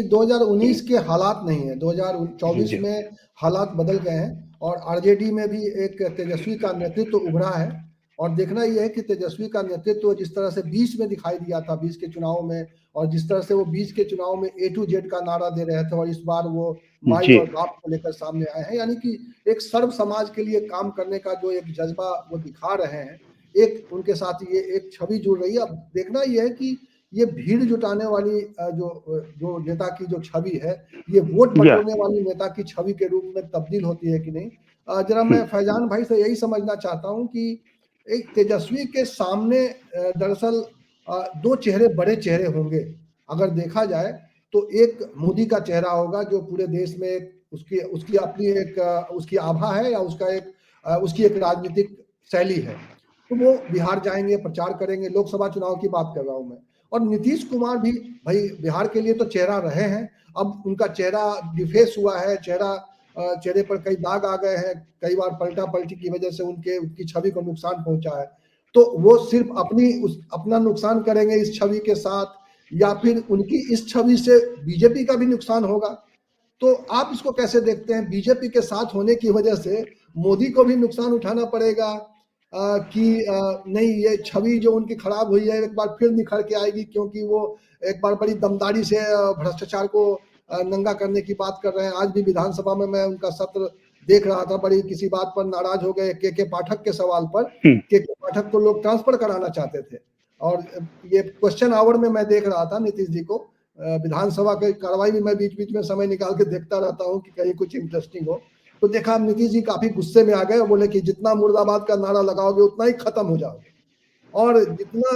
2019 के हालात नहीं है, 2024 में हालात बदल गए हैं और आरजेडी में भी एक तेजस्वी का नेतृत्व उभरा है। और देखना यह है कि तेजस्वी का नेतृत्व जिस तरह से 20 में दिखाई दिया था, 20 के चुनाव में, और जिस तरह से वो 20 के चुनाव में A to Z का नारा दे रहे थे, और इस बार वो माई और बाप को लेकर सामने आए हैं, यानी कि एक सर्व समाज के लिए काम करने का जो एक जज्बा वो दिखा रहे हैं, एक उनके साथ ये एक छवि जुड़ रही है। अब देखना यह है कि ये भीड़ जुटाने वाली जो नेता की जो छवि है, ये वोट बटोरने वाली नेता की छवि के रूप में तब्दील होती है कि नहीं। जरा मैं फैजान भाई से यही समझना चाहता हूं कि एक तेजस्वी के सामने दरअसल दो चेहरे, बड़े चेहरे होंगे। अगर देखा जाए तो एक मोदी का चेहरा होगा जो पूरे देश में उसकी उसकी अपनी एक उसकी आभा है, या उसकी एक राजनीतिक शैली है। तो वो बिहार जाएंगे, प्रचार करेंगे, लोकसभा चुनाव की बात कर रहा हूं मैं। और नीतीश कुमार भी भाई बिहार के लिए तो चेहरा रहे हैं, अब उनका चेहरा डिफेस हुआ है, चेहरे पर कई दाग आ गए हैं, कई बार पलटा पलटी की वजह से उनकी छवि को नुकसान पहुंचा है। तो वो सिर्फ अपना नुकसान करेंगे इस छवि के साथ, या फिर उनकी इस छवि से बीजेपी का भी नुकसान होगा। तो आप इसको कैसे देखते हैं? बीजेपी के साथ होने की वजह से मोदी को भी नुकसान उठाना पड़ेगा कि नहीं, ये छवि जो उनकी खराब हुई है एक बार फिर निखर के आएगी, क्योंकि वो एक बार बड़ी दमदारी से भ्रष्टाचार को नंगा करने की बात कर रहे हैं। आज भी विधानसभा में मैं उनका सत्र देख रहा था, बड़ी किसी बात पर नाराज हो गए, के पाठक के सवाल पर। के पाठक को लोग ट्रांसफर कराना चाहते थे, और ये क्वेश्चन आवर में मैं देख रहा था नीतीश जी को। विधानसभा की कार्रवाई भी मैं बीच बीच में समय निकाल के देखता रहता हूँ कि कहीं कुछ इंटरेस्टिंग हो। तो देखा नीतीश जी काफी गुस्से में आ गए और बोले कि जितना मुर्दाबाद का नारा लगाओगे उतना ही खत्म हो जाओगे, और जितना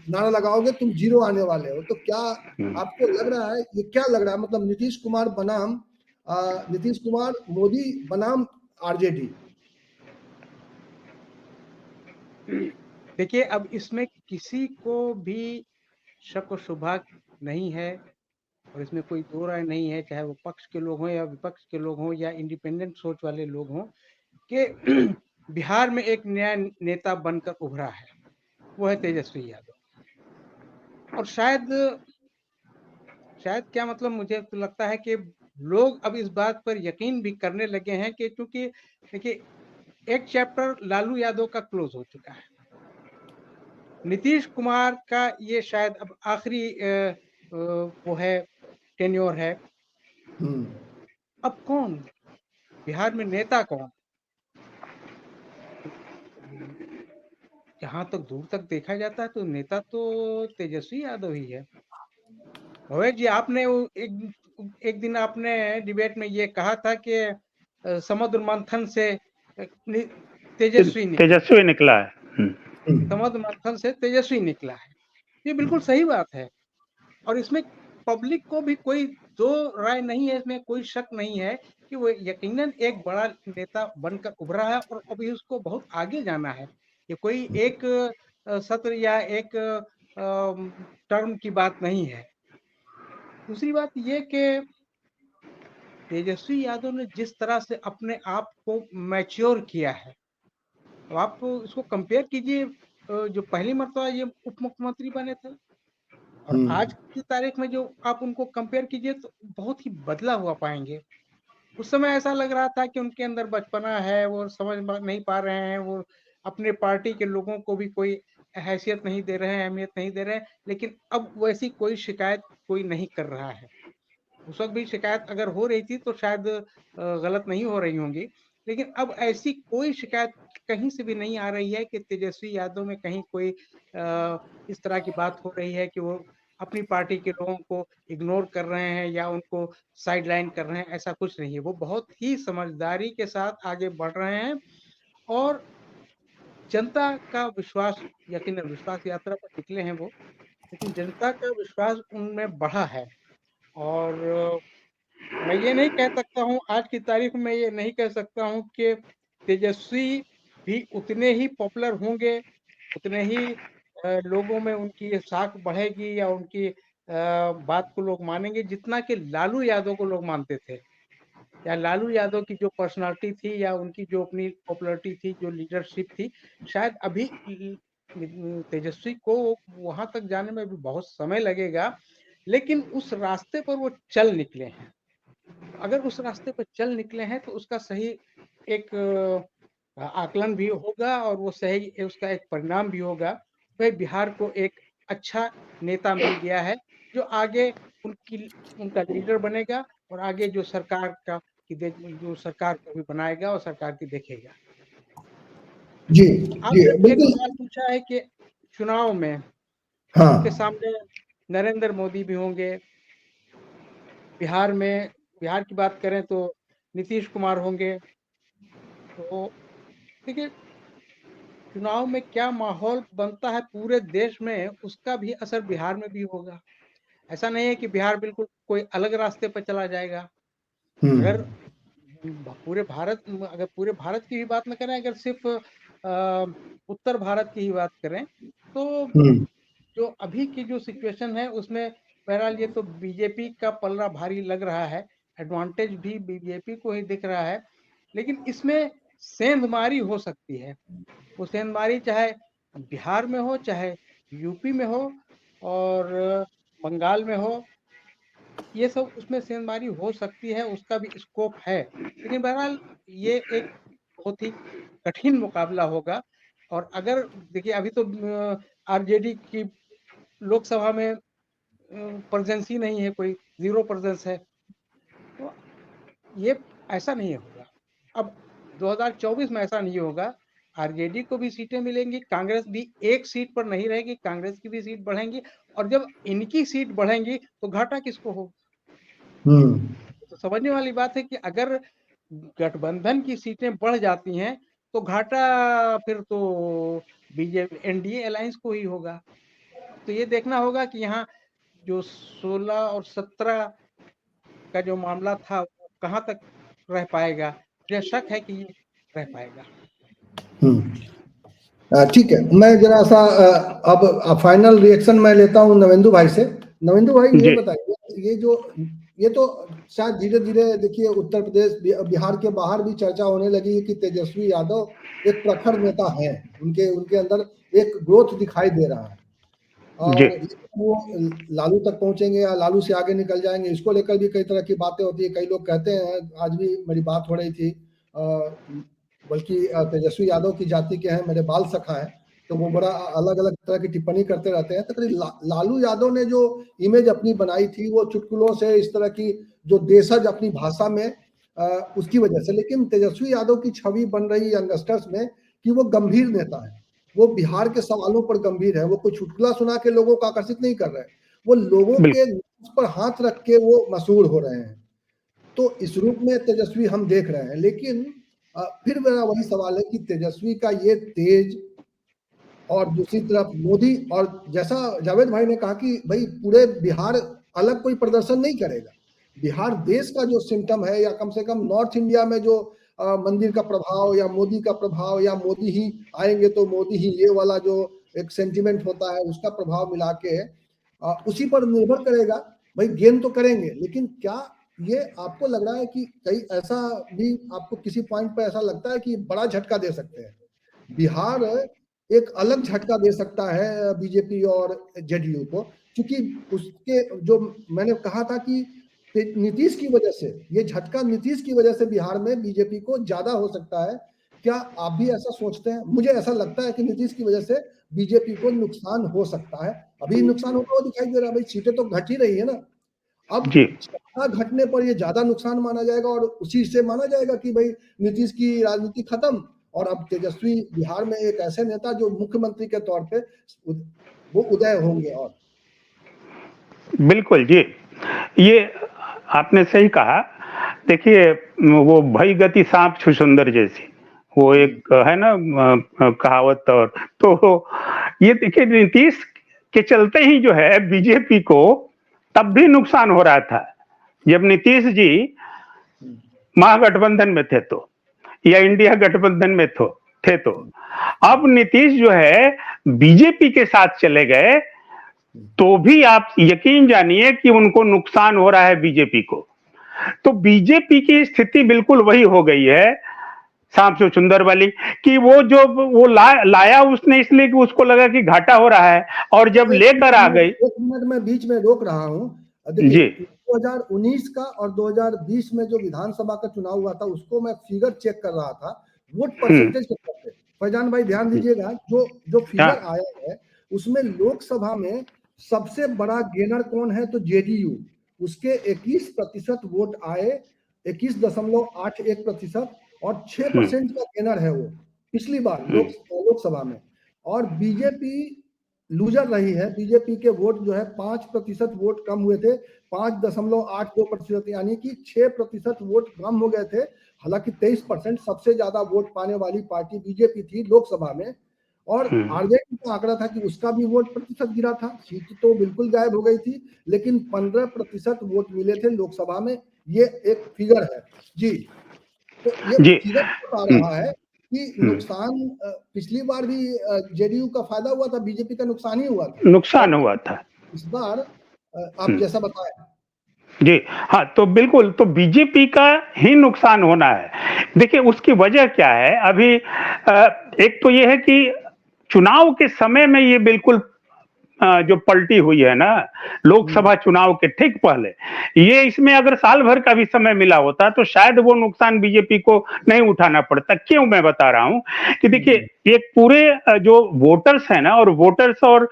नारा लगाओगे तुम जीरो आने वाले हो। तो क्या आपको लग रहा है, ये क्या लग रहा है, मतलब नीतीश कुमार मोदी बनाम आरजेडी? देखिए, अब इसमें किसी को भी शक और शुबा नहीं है, और इसमें कोई दो राय नहीं है, चाहे वो पक्ष के लोग हों या विपक्ष के लोग हों या इंडिपेंडेंट सोच वाले लोग हों, कि बिहार में एक नया नेता बनकर उभरा है, वो है तेजस्वी यादव। और शायद क्या मतलब, मुझे तो लगता है कि लोग अब इस बात पर यकीन भी करने लगे हैं कि क्योंकि देखिए, एक चैप्टर लालू यादव का क्लोज हो चुका है, नीतीश कुमार का ये शायद अब आखिरी वो है, टेन्योर है। अब कौन बिहार में नेता, कौन? जहां तक दूर तक देखा जाता है तो नेता तो तेजस्वी यादव ही है। भवेश जी, आपने वो एक दिन आपने डिबेट में ये कहा था कि समुद्र मंथन से तेजस्वी निकला है। समुद्र मंथन से तेजस्वी निकला है। ये बिल्कुल सही बात है, और इसमें पब्लिक को भी कोई दो राय नहीं है, इसमें कोई शक नहीं है कि वो यकीनन एक बड़ा नेता बनकर उभरा है, और अभी उसको बहुत आगे जाना है। ये कोई एक सत्र या एक टर्म की बात नहीं है। दूसरी बात ये कि तेजस्वी यादव ने जिस तरह से अपने आप को मैच्योर किया है, तो आप इसको कंपेयर कीजिए, जो पहली मर्तबा ये उप मुख्यमंत्री बने थे और आज की तारीख में जो आप उनको कंपेयर कीजिए तो बहुत ही बदला हुआ पाएंगे। उस समय ऐसा लग रहा था कि उनके अंदर बचपना है, वो समझ नहीं पा रहे हैं, वो अपने पार्टी के लोगों को भी कोई हैसियत नहीं दे रहे हैं, अहमियत नहीं दे रहे हैं। लेकिन अब वैसी कोई शिकायत कोई नहीं कर रहा है। उस वक्त भी शिकायत अगर हो रही थी तो शायद गलत नहीं हो रही होंगी, लेकिन अब ऐसी कोई शिकायत कहीं से भी नहीं आ रही है कि तेजस्वी यादव में कहीं कोई इस तरह की बात हो रही है कि वो अपनी पार्टी के लोगों को इग्नोर कर रहे हैं या उनको साइडलाइन कर रहे हैं। ऐसा कुछ नहीं है, वो बहुत ही समझदारी के साथ आगे बढ़ रहे हैं, और जनता का विश्वास, यकीनन विश्वास यात्रा पर निकले हैं वो, लेकिन जनता का विश्वास उनमें बढ़ा है। और मैं ये नहीं कह सकता हूँ, आज की तारीख में ये नहीं कह सकता हूँ कि तेजस्वी भी उतने ही पॉपुलर होंगे, उतने ही लोगों में उनकी साख बढ़ेगी या उनकी बात को लोग मानेंगे जितना कि लालू यादव को लोग मानते थे, या लालू यादव की जो पर्सनालिटी थी या उनकी जो अपनी पॉपुलरिटी थी, जो लीडरशिप थी। शायद अभी तेजस्वी को वहां तक जाने में भी बहुत समय लगेगा, लेकिन उस रास्ते पर वो चल निकले हैं। अगर उस रास्ते पर चल निकले हैं तो उसका सही एक आकलन भी होगा और वो सही उसका एक परिणाम भी होगा। वह बिहार को एक अच्छा नेता मिल गया है जो आगे उनका लीडर बनेगा और आगे जो सरकार को भी बनाएगा और सरकार की देखेगा। जी जी आपने एक बिल्कुल। सवाल पूछा है कि चुनाव में हाँ उनके सामने नरेंद्र मोदी भी होंगे, बिहार की बात करें तो नीतीश कुमार होंगे। तो देखिए, चुनाव में क्या माहौल बनता है पूरे देश में, उसका भी असर बिहार में भी होगा। ऐसा नहीं है कि बिहार बिल्कुल कोई अलग रास्ते पर चला जाएगा। अगर पूरे भारत की भी बात न करें, अगर सिर्फ उत्तर भारत की ही बात करें, तो जो अभी की जो सिचुएशन है उसमें बहरहाल ये तो बीजेपी का पलड़ा भारी लग रहा है, एडवांटेज भी बीजेपी को ही दिख रहा है। लेकिन इसमें सेंधमारी हो सकती है। वो सेंधमारी चाहे बिहार में हो, चाहे यूपी में हो और बंगाल में हो, ये सब उसमें सेंधमारी हो सकती है, उसका भी स्कोप है। लेकिन बहरहाल ये एक बहुत ही कठिन मुकाबला होगा। और अगर देखिए, अभी तो आरजेडी की लोकसभा में प्रेजेंस ही नहीं है, कोई 0 प्रेजेंस है। तो ये ऐसा नहीं होगा। अब 2024 में ऐसा नहीं होगा। आरजेडी को भी सीटें मिलेंगी, कांग्रेस भी एक सीट पर नहीं रहेगी, कांग्रेस की भी सीट बढ़ेंगी। और जब इनकी सीट बढ़ेंगी तो घाटा किसको होगा? तो समझने वाली बात है कि अगर गठबंधन की सीटें बढ़ जाती हैं तो घाटा फिर तो बीजेपी एनडीए अलायंस को ही होगा। तो ये देखना होगा कि यहाँ जो 16 और 17 का जो मामला था वो कहाँ तक रह पाएगा। मुझे शक है कि ये रह पाएगा। ठीक है, मैं जरा सा अब फाइनल रिएक्शन मैं लेता हूं नवेंदु भाई से। नवेंदु भाई ये बताइए, ये तो शायद धीरे धीरे देखिए उत्तर प्रदेश बिहार के बाहर भी चर्चा होने लगी है कि तेजस्वी यादव एक प्रखर नेता है, उनके अंदर एक ग्रोथ दिखाई दे रहा है। और वो लालू तक पहुंचेंगे या लालू से आगे निकल जाएंगे, इसको लेकर भी कई तरह की बातें होती है। कई लोग कहते हैं, आज भी मेरी बात हो रही थी, बल्कि तेजस्वी यादव की जाति के हैं, मेरे बाल सखा है, तो वो बड़ा अलग अलग तरह की टिप्पणी करते रहते हैं। तो लालू यादव ने जो इमेज अपनी बनाई थी वो चुटकुलों से, इस तरह की जो देशज अपनी भाषा में, उसकी वजह से। लेकिन तेजस्वी यादव की छवि बन रही यंगस्टर्स में कि वो गंभीर नेता है, वो बिहार के सवालों पर गंभीर है, वो कोई चुटकुला सुना के लोगों को आकर्षित नहीं कर रहे हैं, वो लोगों के पर हाथ रख के वो मशहूर हो रहे हैं। तो इस रूप में तेजस्वी हम देख रहे हैं। लेकिन फिर मेरा वही सवाल है कि तेजस्वी का ये तेज और दूसरी तरफ मोदी, और जैसा जावेद भाई ने कहा कि भाई पूरे बिहार अलग कोई प्रदर्शन नहीं करेगा, बिहार देश का जो सिम्टम है, या कम से कम नॉर्थ इंडिया में जो मंदिर का प्रभाव या मोदी का प्रभाव, या मोदी ही आएंगे तो मोदी ही, ये वाला जो एक सेंटिमेंट होता है, उसका प्रभाव मिला के उसी पर निर्भर करेगा। भाई गेन तो करेंगे, लेकिन क्या ये आपको लग रहा है कि कहीं ऐसा भी आपको किसी पॉइंट पर ऐसा लगता है कि बड़ा झटका दे सकते हैं? बिहार एक अलग झटका दे सकता है बीजेपी और जेडीयू को, क्योंकि उसके जो मैंने कहा था कि नीतीश की वजह से, ये झटका नीतीश की वजह से बिहार में बीजेपी को ज्यादा हो सकता है। क्या आप भी ऐसा सोचते हैं? मुझे ऐसा लगता है कि नीतीश की वजह से बीजेपी को नुकसान हो सकता है। अभी नुकसान होता हुआ दिखाई दे रहा है, भाई सीटें तो घट ही रही है ना। अब क्षमता घटने पर ये ज्यादा नुकसान माना जाएगा और उसी से माना जाएगा कि भाई नीतीश की राजनीति खत्म, और अब तेजस्वी बिहार में एक ऐसे नेता जो मुख्यमंत्री के तौर पे वो उदय होंगे। और बिल्कुल जी, ये आपने सही कहा। देखिए, वो भई गति सांप छुछुंदर जैसी, वो एक है ना कहावत। और तो ये देखिए, नीतीश के चलते ही जो है बीजेपी को तब भी नुकसान हो रहा था जब नीतीश जी महागठबंधन में थे तो, या इंडिया गठबंधन में थे तो। अब नीतीश जो है बीजेपी के साथ चले गए तो भी आप यकीन जानिए कि उनको नुकसान हो रहा है बीजेपी को। तो बीजेपी की स्थिति बिल्कुल वही हो गई है सांप सुंदर वाली, कि वो जो वो लाया उसने इसलिए कि उसको लगा कि घाटा हो रहा है, और जब लेकर आ गई। एक मिनट में बीच में रोक रहा हूँ। देखिए, जी 2019 का और 2020 में जो विधानसभा का चुनाव हुआ था, उसको मैं फिगर चेक कर रहा था, वोट परसेंटेज के तौर पे। फैजान भाई ध्यान दीजिएगा, जो फिगर आया है उसमें लोकसभा में सबसे बड़ा गेनर कौन है, तो जेडीयू, उसके 21% वोट आए, 21.81%, और 6% का गेनर है वो पिछली बार लोकसभा में। और बीजेपी लूजर रही है। बीजेपी के वोट जो है 5% वोट कम हुए थे, 5.82%, यानी कि 6% वोट कम हो गए थे। हालांकि 23% सबसे ज्यादा वोट पाने वाली पार्टी बीजेपी थी लोकसभा में। और आरजेडी का आंकड़ा था कि उसका भी वोट प्रतिशत गिरा था, सीट तो बिल्कुल गायब हो गई थी, लेकिन 15% वोट मिले थे लोकसभा में। ये एक फिगर है जी। तो ये फिगर बता रहा है कि नुकसान पिछली बार भी जेडीयू का फायदा हुआ था, बीजेपी का नुकसान ही हुआ था। नुकसान हुआ था इस बार आप जैसा बताएं। जी हाँ, तो बिल्कुल, तो बीजेपी का ही नुकसान होना है। देखिए उसकी वजह क्या है, अभी एक तो ये है कि चुनाव के समय में ये बिल्कुल जो पलटी हुई है ना, लोकसभा चुनाव के ठीक पहले, ये इसमें अगर साल भर का भी समय मिला होता तो शायद वो नुकसान बीजेपी को नहीं उठाना पड़ता। क्यों मैं बता रहा हूं कि देखिए एक पूरे जो वोटर्स है ना, और वोटर्स और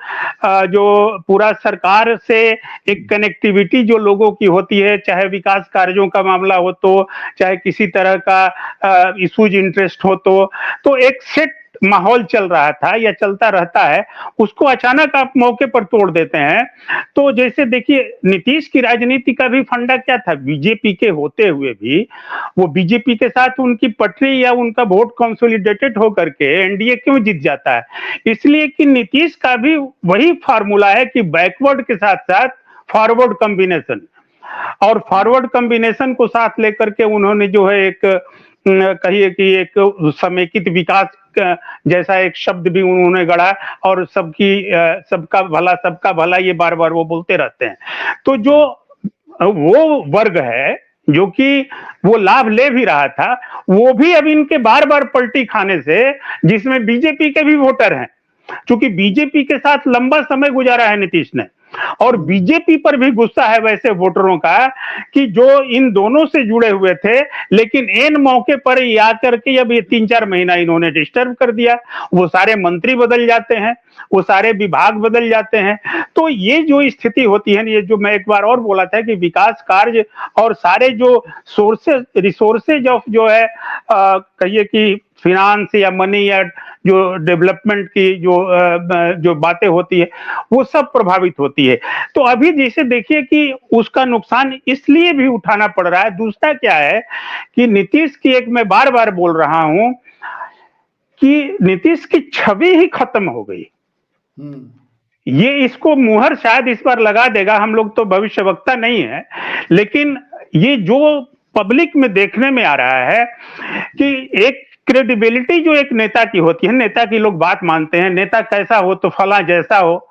जो पूरा सरकार से एक कनेक्टिविटी जो लोगों की होती है, चाहे विकास कार्यों का मामला हो, तो चाहे किसी तरह का इशूज इंटरेस्ट हो, तो एक सेट माहौल चल रहा था या चलता रहता है, उसको अचानक आप मौके पर तोड़ देते हैं। तो जैसे देखिए नीतीश की राजनीति का भी फंडा क्या था, बीजेपी के होते हुए भी वो बीजेपी के साथ उनकी पटरी या उनका वोट कंसोलिडेटेड होकर के एनडीए क्यों जीत जाता है, इसलिए कि नीतीश का भी वही फार्मूला है कि बैकवर्ड के साथ साथ फॉरवर्ड कॉम्बिनेशन, और फॉरवर्ड कॉम्बिनेशन को साथ लेकर के उन्होंने जो है एक कहिए कि एक समेकित विकास जैसा एक शब्द भी उन्होंने गढ़ा, और सबका भला ये बार बार वो बोलते रहते हैं। तो जो वो वर्ग है जो कि वो लाभ ले भी रहा था, वो भी अब इनके बार बार पलटी खाने से, जिसमें बीजेपी के भी वोटर हैं, क्योंकि बीजेपी के साथ लंबा समय गुजारा है नीतीश ने, और बीजेपी पर भी गुस्सा है वैसे वोटरों का कि जो इन दोनों से जुड़े हुए थे, लेकिन एन मौके पर ही आकर के अब ये 3-4 महीना इन्होंने डिस्टर्ब कर दिया। वो सारे मंत्री बदल जाते हैं, वो सारे विभाग बदल जाते हैं। तो ये जो स्थिति होती है, ये जो मैं एक बार और बोला था कि विकास कार्य और सारे जो रिसोर्सेज ऑफ जो है कहिए कि फिनांस या मनी या जो डेवलपमेंट की जो बातें होती है, वो सब प्रभावित होती है। तो अभी जैसे देखिए कि उसका नुकसान इसलिए भी उठाना पड़ रहा है। दूसरा क्या है कि नीतीश की, एक मैं बार बार बोल रहा हूं कि नीतीश की छवि ही खत्म हो गई। ये इसको मुहर शायद इस बार लगा देगा, हम लोग तो भविष्यवक्ता नहीं है, लेकिन ये जो पब्लिक में देखने में आ रहा है कि एक क्रेडिबिलिटी जो एक नेता की होती है, नेता की लोग बात मानते हैं, नेता कैसा हो तो फला जैसा हो।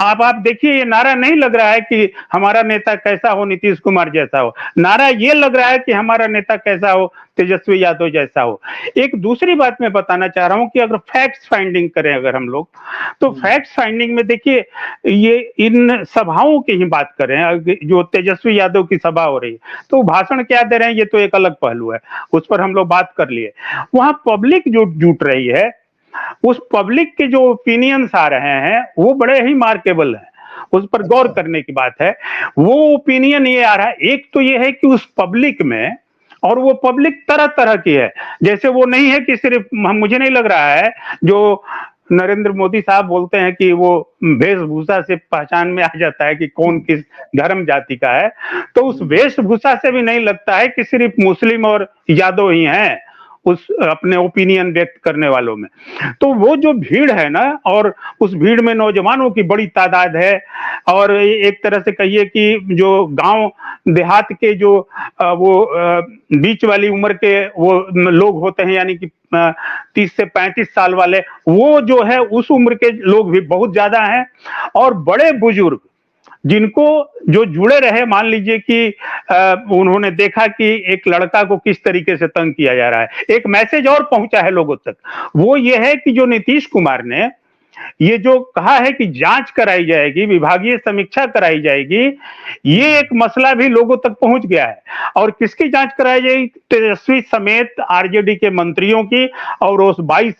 आप देखिए ये नारा नहीं लग रहा है कि हमारा नेता कैसा हो नीतीश कुमार जैसा हो, नारा ये लग रहा है कि हमारा नेता कैसा हो तेजस्वी यादव जैसा हो। एक दूसरी बात मैं बताना चाह रहा हूं कि अगर फैक्ट्स फाइंडिंग करें अगर हम लोग, तो फैक्ट्स फाइंडिंग में देखिए ये इन सभाओं की ही बात करें, जो तेजस्वी यादव की सभा हो रही है, तो भाषण क्या दे रहे हैं ये तो एक अलग पहलू है, उस पर हम लोग बात कर लिए। वहां पब्लिक जो जुट रही है, उस पब्लिक के जो ओपिनियंस आ रहे हैं वो बड़े ही मार्केबल हैं, उस पर गौर करने की बात है। वो ओपिनियन ये आ रहा है, एक तो ये है कि उस पब्लिक में, और वो पब्लिक तरह तरह की है, जैसे वो नहीं है कि सिर्फ, मुझे नहीं लग रहा है जो नरेंद्र मोदी साहब बोलते हैं कि वो वेशभूषा से पहचान में आ जाता है कि कौन किस धर्म जाति का है, तो उस वेशभूषा से भी नहीं लगता है कि सिर्फ मुस्लिम और यादव ही हैं उस अपने ओपिनियन व्यक्त करने वालों में। तो वो जो भीड़ है ना, और उस भीड़ में नौजवानों की बड़ी तादाद है, और एक तरह से कहिए कि जो गांव देहात के जो वो बीच वाली उम्र के वो लोग होते हैं, यानी कि 30 से 35 साल वाले, वो जो है उस उम्र के लोग भी बहुत ज्यादा हैं, और बड़े बुजुर्ग जिनको जो जुड़े रहे, मान लीजिए कि उन्होंने देखा कि एक लड़का को किस तरीके से तंग किया जा रहा है, एक मैसेज और पहुंचा है लोगों तक, वो ये है कि जो नीतीश कुमार ने ये जो कहा है कि जांच कराई जाएगी, विभागीय समीक्षा कराई जाएगी, ये एक मसला भी लोगों तक पहुंच गया है। और किसकी जांच कराई जाएगी? तेजस्वी समेत आरजेडी के मंत्रियों की, और उस 22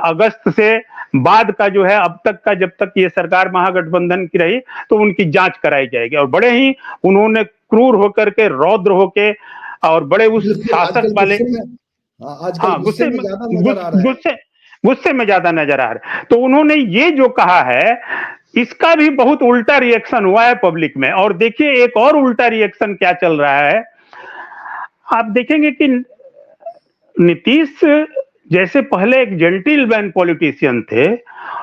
अगस्त से बाद का जो है, अब तक का, जब तक ये सरकार महागठबंधन की रही, तो उनकी जांच कराई जाएगी। और बड़े ही उन्होंने क्रूर होकर के, रौद्र होके, और बड़े उस शासक वाले, आजकल गुस्से में ज्यादा नजर आ रहा है, गुस्से में ज्यादा नजर आ रहा है। तो उन्होंने ये जो कहा है, इसका भी बहुत उल्टा रिएक्शन हुआ है पब्लिक में। और देखिए एक और उल्टा रिएक्शन क्या चल रहा है, आप देखेंगे कि नीतीश जैसे पहले एक जेंटिलमैन पॉलिटिशियन थे,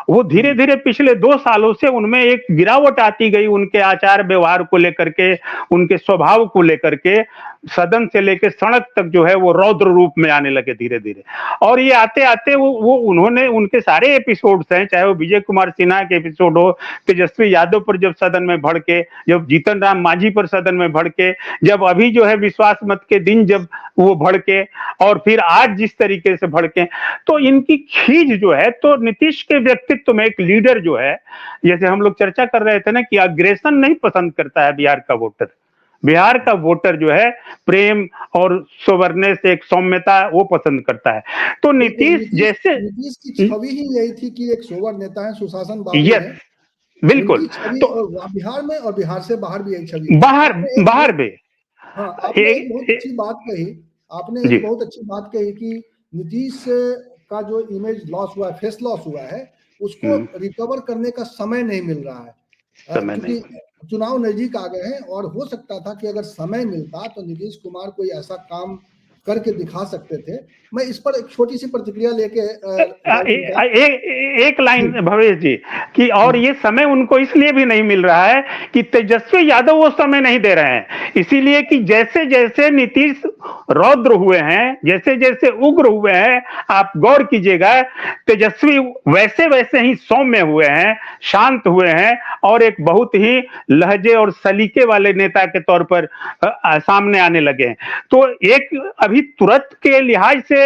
वो धीरे धीरे पिछले 2 सालों से उनमें एक गिरावट आती गई, उनके आचार व्यवहार को लेकर के, उनके स्वभाव को लेकर के, सदन से लेकर सड़क तक जो है वो रौद्र रूप में आने लगे धीरे धीरे। और ये आते आते वो उन्होंने, उनके सारे एपिसोड्स हैं, चाहे वो विजय कुमार सिन्हा के एपिसोड हो, तेजस्वी यादव पर जब सदन में भड़के, जब जीतन राम मांझी पर सदन में भड़के, जब अभी जो है विश्वास मत के दिन जब वो भड़के, और फिर आज जिस तरीके से भड़के, तो इनकी खींच जो है, तो नीतीश के व्यक्तित्व में एक लीडर जो है, जैसे हम लोग चर्चा कर रहे थे ना कि अग्रेशन नहीं पसंद करता है बिहार का वोटर। बिहार का वोटर जो है प्रेम और सौवर्णस, एक सौम्यता, वो पसंद करता है। तो नीतीश जैसे, नीतीश की छवि ही यही थी कि एक सोवर नेता है, सुशासनवादी है, बिल्कुल। तो बिहार में और बिहार से बाहर भी यही छवि, बाहर भी। हाँ, आपने एक बहुत अच्छी बात कही, आपने एक बहुत अच्छी बात कही कि नीतीश का जो इमेज लॉस हुआ है, फेस लॉस हुआ है, उसको रिकवर करने का समय नहीं मिल रहा है, क्योंकि चुनाव नजदीक आ गए हैं। और हो सकता था कि अगर समय मिलता तो नीतीश कुमार कोई ऐसा काम करके दिखा सकते थे। मैं इस पर एक छोटी सी प्रतिक्रिया लेके एक लाइन भवेश जी कि, और ये समय उनको इसलिए भी नहीं मिल रहा है कि तेजस्वी यादव वो समय नहीं दे रहे हैं, इसीलिए कि जैसे जैसे नीतीश रौद्र हुए हैं, जैसे जैसे उग्र हुए हैं, आप गौर कीजिएगा, तेजस्वी वैसे वैसे ही सौम्य हुए हैं, शांत हुए हैं, और एक बहुत ही लहजे और सलीके वाले नेता के तौर पर सामने आने लगे हैं। तो एक अभी तुरंत के लिहाज से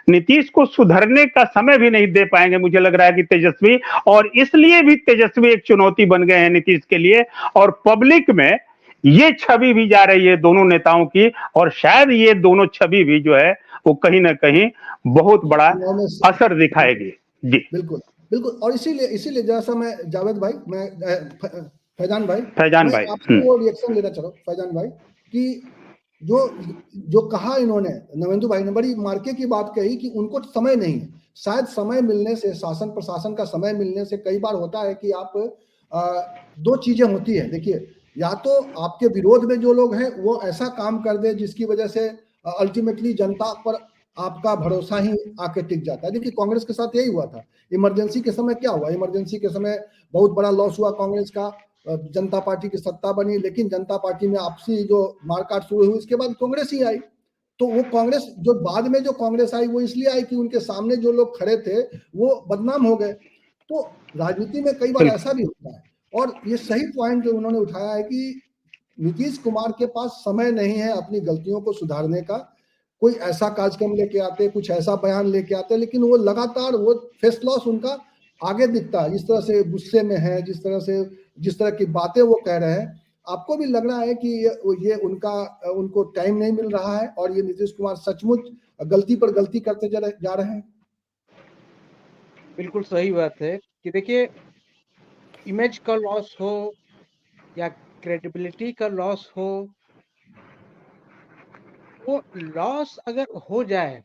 नीतीश को सुधरने का समय भी नहीं दे पाएंगे, मुझे लग रहा है कि तेजस्वी, और इसलिए भी तेजस्वी एक चुनौती बन गए हैं नीतीश के लिए। और पब्लिक में ये छवि भी जा रही है दोनों नेताओं की, और शायद ये दोनों छवि भी जो है वो कहीं ना कहीं बहुत बड़ा असर दिखाएगी। जी बिल्कुल बिल्कुल। और इसीलिए जैसा मैं जावेद भाई, मैं फैजान भाई आपसे वो रिएक्शन लेना चाह रहा हूँ फैजान भाई, कि जो कहा इन्होंने, नवेंदु भाई ने बड़ी मार्के की बात कही कि उनको समय नहीं है। शायद समय मिलने से, शासन प्रशासन का समय मिलने से, कई बार होता है कि आप दो चीजें होती है, देखिए, या तो आपके विरोध में जो लोग हैं वो ऐसा काम कर दे जिसकी वजह से अल्टीमेटली जनता पर आपका भरोसा ही आके टिक जाता है। देखिए कांग्रेस के साथ यही हुआ था। इमरजेंसी के समय क्या हुआ, इमरजेंसी के समय बहुत बड़ा लॉस हुआ कांग्रेस का, जनता पार्टी की सत्ता बनी, लेकिन जनता पार्टी में आपसी जो मारकाट शुरू हुई, इसके बाद कांग्रेस ही आई। तो वो कांग्रेस जो बाद में जो कांग्रेस आई वो इसलिए आई कि उनके सामने जो लोग खड़े थे वो बदनाम हो गए। तो राजनीति में कई बार ऐसा भी होता है। और ये सही पॉइंट जो उन्होंने उठाया है कि नीतीश कुमार के पास समय नहीं है अपनी गलतियों को सुधारने का। कोई ऐसा कार्यक्रम लेके आते, कुछ ऐसा बयान लेके आते, लेकिन वो लगातार वो फेस लॉस उनका आगे दिखता है, जिस तरह से गुस्से में है, जिस तरह की बातें वो कह रहे हैं। आपको भी लग रहा है कि ये उनको टाइम नहीं मिल रहा है और ये नीतीश कुमार सचमुच गलती पर गलती करते जा रहे हैं? बिल्कुल सही बात है कि देखिए, इमेज का लॉस हो या क्रेडिबिलिटी का लॉस हो, वो लॉस अगर हो जाए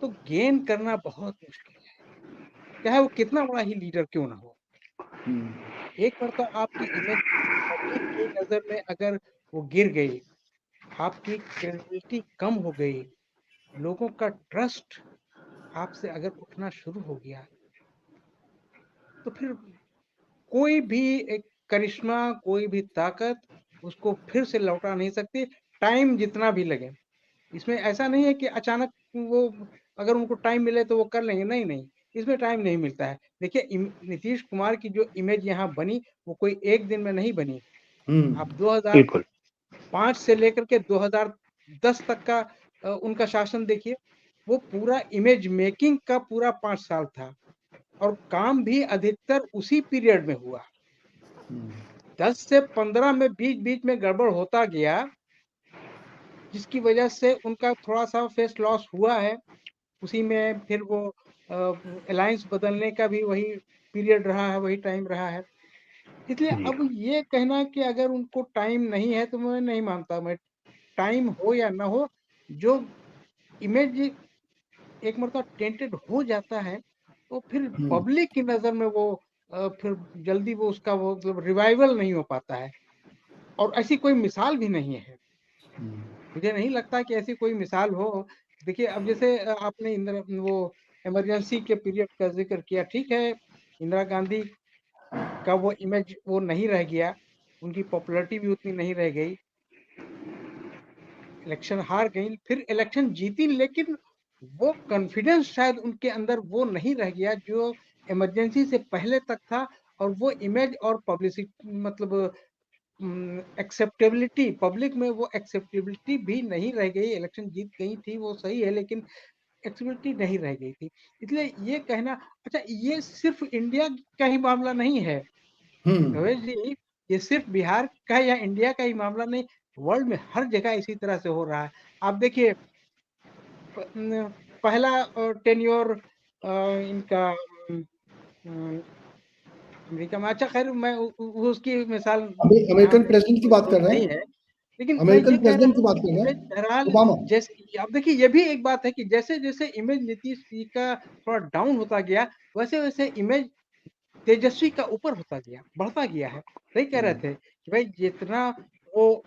तो गेन करना बहुत मुश्किल है, चाहे वो कितना बड़ा ही लीडर क्यों ना हो। एक बार तो आपकी इमेज पब्लिक की नजर में अगर वो गिर गई, आपकी क्रेडिबिलिटी कम हो गई, लोगों का ट्रस्ट आपसे अगर उठना शुरू हो गया, तो फिर कोई भी एक करिश्मा, कोई भी ताकत उसको फिर से लौटा नहीं सकती, टाइम जितना भी लगे। इसमें ऐसा नहीं है कि अचानक वो, अगर उनको टाइम मिले तो वो कर लेंगे, नहीं नहीं, इसमें टाइम नहीं मिलता है। देखिए नीतीश कुमार की जो इमेज यहाँ बनी वो कोई एक दिन में नहीं बनी। आप 2005 से लेकर के 2010 तक का उनका शासन देखिए, वो पूरा इमेज मेकिंग का पूरा 5 साल था और काम भी अधिकतर उसी पीरियड में हुआ। 10 से 15 में बीच-बीच में गड़बड़ होता गया, जिसकी वजह से उनका थोड़ा-सा फेस लॉस हुआ है। उसी में फिर वो अलायंस बदलने का भी वही पीरियड रहा है, वही टाइम रहा है। इसलिए अब ये कहना कि अगर उनको टाइम नहीं है तो मैं नहीं मानता। मैं टाइम हो या ना हो, जो इमेज एक मर्तबा टेंटेड हो जाता है तो फिर पब्लिक की नज़र में वो फिर जल्दी वो उसका वो मतलब रिवाइवल नहीं हो पाता है और ऐसी कोई मिसाल भी नहीं है। मुझे नहीं लगता कि ऐसी कोई मिसाल हो। देखिए अब जैसे आपने वो इमरजेंसी के पीरियड का जिक्र किया, ठीक है, इंदिरा गांधी का वो इमेज वो नहीं रह गया, उनकी पॉपुलैरिटी भी उतनी नहीं रह गई, इलेक्शन हार गई, फिर इलेक्शन जीती, लेकिन वो कॉन्फिडेंस शायद उनके अंदर वो नहीं रह गया जो इमरजेंसी से पहले तक था। और वो इमेज और पब्लिसिटी मतलब एक्सेप्टेबिलिटी पब्लिक में वो एक्सेप्टेबिलिटी भी नहीं रह गई। इलेक्शन जीत गई थी वो सही है, लेकिन एक्सेप्टेबिलिटी नहीं रह गई थी। इसलिए ये कहना, अच्छा ये सिर्फ इंडिया का ही मामला नहीं है रमेश जी, ये सिर्फ बिहार का या इंडिया का ही मामला नहीं, वर्ल्ड में हर जगह इसी तरह से हो रहा है। आप देखिए पहला टेन्योर इनका अमेरिका में, अच्छा खैर मैं उसकी मिसाल अमेरिकन प्रेसिडेंट की बात कर रहे नहीं हैं, है, लेकिन मैं अमेरिकन ये कह रहा प्रेसिडेंट की हूँ बात कि कर रहे इमेज हैं, बहरहाल ओबामा। जैसे आप देखिए ये भी एक बात है कि जैसे जैसे इमेज नीतीश जी का थोड़ा डाउन होता गया, वैसे वैसे इमेज तेजस्वी का ऊपर होता गया, बढ़ता गया है। सही कह रहे थे कि भाई जितना वो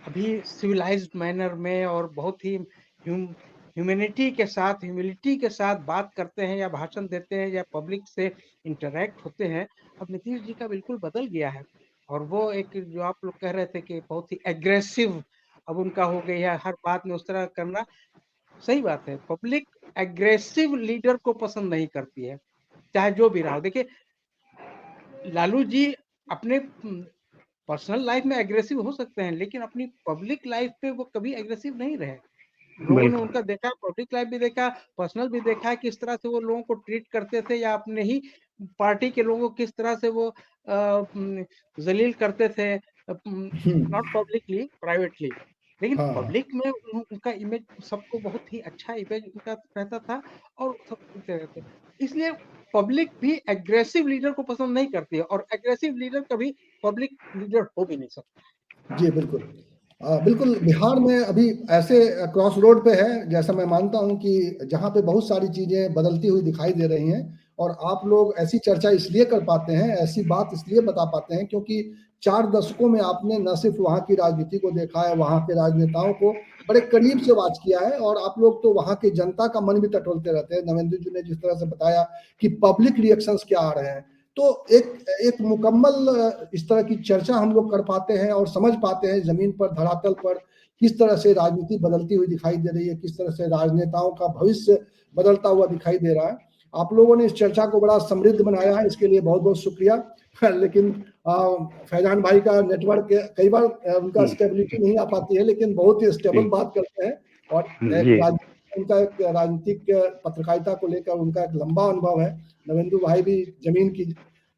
अभी सिविलाइज्ड मैनर में और बहुत ही ह्यूमैनिटी के साथ, ह्यूमिलिटी के साथ बात करते हैं या भाषण देते हैं या पब्लिक से इंटरेक्ट होते हैं, अब नीतीश जी का बिल्कुल बदल गया है। और वो एक जो आप लोग कह रहे थे कि बहुत ही एग्रेसिव अब उनका हो गया है, हर बात में उस तरह करना, सही बात है। पब्लिक एग्रेसिव लीडर को पसंद नहीं करती है, चाहे जो भी रहा हो। देखिए लालू जी अपने पर्सनल लाइफ में एग्रेसिव हो सकते हैं, लेकिन अपनी पब्लिक लाइफ पे वो कभी एग्रेसिव नहीं रहे। लोगों ने उनका देखा, पब्लिक लाइफ भी देखा, पर्सनल भी देखा, किस तरह से वो लोगों को ट्रीट करते थे या अपने ही पार्टी के लोगों को किस तरह से वो जलील करते थे, नॉट पब्लिकली, प्राइवेटली। लेकिन पब्लिक में उनका इमेज सबको बहुत ही अच्छा इमेज उनका रहता था और सब सुनते रहते। इसलिए पब्लिक भी एग्रेसिव लीडर को पसंद नहीं करती है और एग्रेसिव लीडर कभी पब्लिक लीडर हो भी नहीं सकता। जी बिल्कुल, बिल्कुल। बिहार में अभी ऐसे क्रॉस रोड पे है, जैसा मैं मानता हूं कि जहां पे बहुत सारी चीजें बदलती हुई दिखाई दे रही हैं और आप लोग ऐसी चर्चा इसलिए कर पाते हैं, ऐसी बात इसलिए बता पाते हैं क्योंकि 4 दशकों में आपने न सिर्फ वहां की राजनीति को देखा है, वहां के राजनेताओं को बड़े करीब से वॉच किया है और आप लोग तो वहां की जनता का मन भी टटोलते रहते हैं। नवेंद्र जी ने जिस तरह से बताया कि पब्लिक रिएक्शंस क्या आ रहे हैं, तो एक मुकम्मल इस तरह की चर्चा हम लोग कर पाते हैं और समझ पाते हैं जमीन पर, धरातल पर किस तरह से राजनीति बदलती हुई दिखाई दे रही है, किस तरह से राजनेताओं का भविष्य बदलता हुआ दिखाई दे रहा है। आप लोगों ने इस चर्चा को बड़ा समृद्ध बनाया है, इसके लिए बहुत बहुत शुक्रिया। लेकिन फैजान भाई का नेटवर्क कई बार उनका स्टेबिलिटी नहीं आ पाती है, लेकिन बहुत ही स्टेबल बात करते हैं और उनका एक राजनीतिक पत्रकारिता को लेकर उनका एक लंबा अनुभव है। नवेंदु भाई भी जमीन की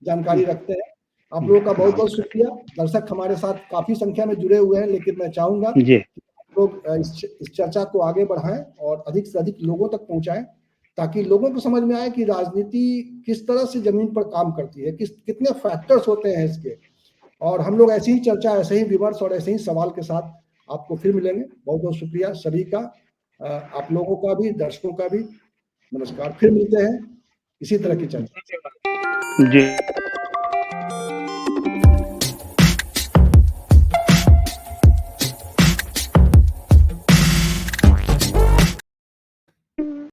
जानकारी रखते हैं। आप लोगों का बहुत बहुत शुक्रिया। दर्शक हमारे साथ काफी संख्या में जुड़े हुए हैं, लेकिन मैं चाहूंगा कि आप लोग इस चर्चा को आगे बढ़ाएं और अधिक से अधिक लोगों तक पहुंचाएं, ताकि लोगों को समझ में आए कि राजनीति किस तरह से जमीन पर काम करती है, कितने फैक्टर्स होते हैं इसके। और हम लोग ऐसी ही चर्चा, ऐसे ही विमर्श और ऐसे ही सवाल के साथ आपको फिर मिलेंगे। बहुत बहुत शुक्रिया सभी का, आप लोगों का भी, दर्शकों का भी। नमस्कार, फिर मिलते हैं इसी तरह की चर्चा। जी।